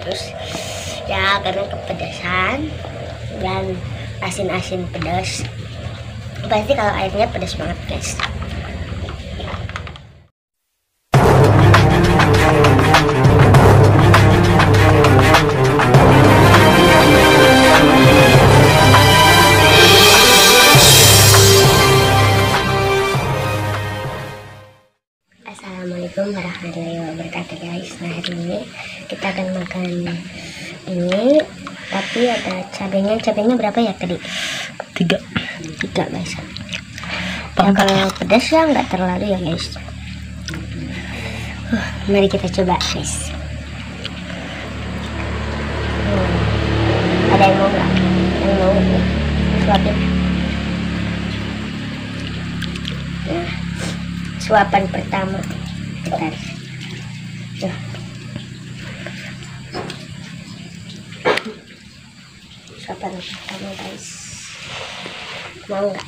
terus ya karena kepedasan dan asin-asin pedas. Pasti kalau airnya pedas banget guys. Assalamualaikum warahmatullahi wabarakatuh guys. Nah, hari ini kita akan makan ini, tapi ada cabenya berapa ya tadi? Tiga guys. Ya, kalau pedas ya nggak terlalu ya guys. Mari kita coba guys. Ada yang mau nggak? Yang mau nih suapin. Nah, suapan pertama. Bentar. Suapan pertama guys. Mau nggak?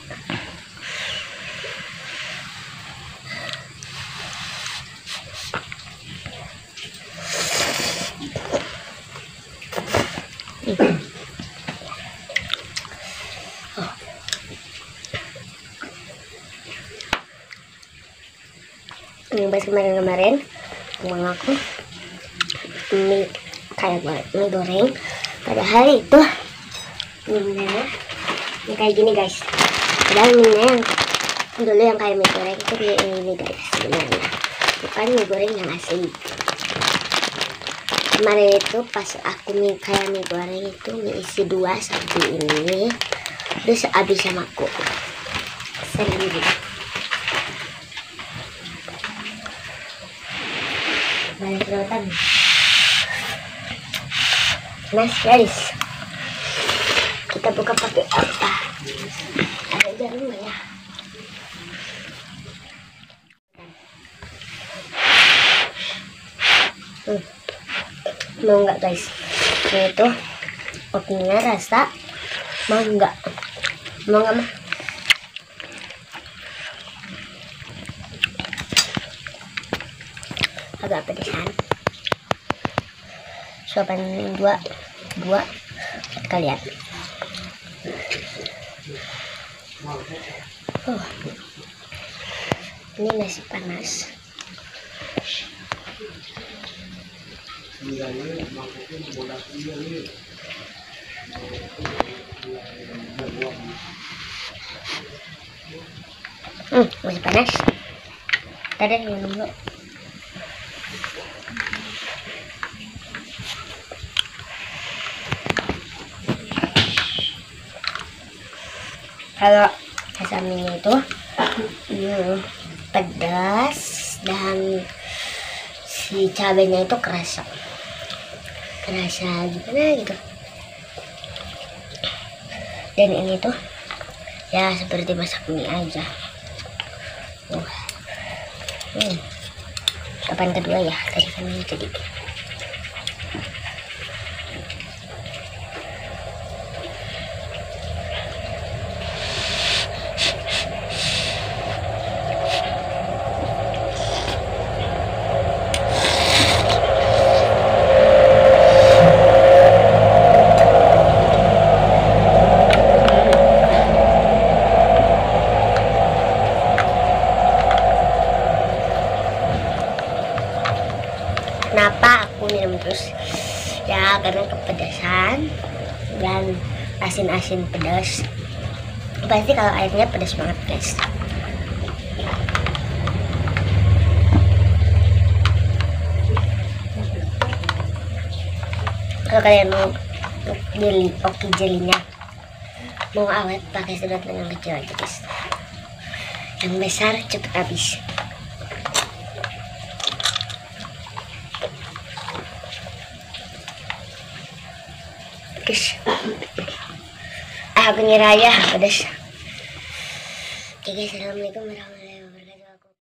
Ini pas kemarin uang aku mie goreng, padahal itu minyak yang kayak gini guys. Padahal minyak yang dulu yang kayak mie goreng itu ini guys, sebenarnya bukan mie goreng yang asli. Kemarin itu pas aku kayak mie goreng itu mie isi 2 seperti ini, terus habis sama aku sendiri. Banyak sedotan. Nah guys, kita buka pakai apa? Ada jarum ya. Mau nggak guys? Ini itu oatmeal rasa mau nggak? Mau nggak mah? Agak pedesan. Suapan dua buat kalian. Ini nasi panas. Masih panas. Tadi yang dulu. Kalau rasa mie itu pedas dan si cabenya itu kerasa gimana gitu. Dan ini tuh ya seperti masak mie aja. Suapan kedua ya, tadi kan jadi. Kenapa aku minum terus? Ya karena kepedasan dan asin-asin pedas. Pasti kalau airnya pedas banget guys. Kalau kalian mau jelinya mau awet, pakai sedotan yang kecil aja guys. Yang besar cepet habis. Aku ngira ya pedas. Oke guys, assalamualaikum warahmatullahi wabarakatuh.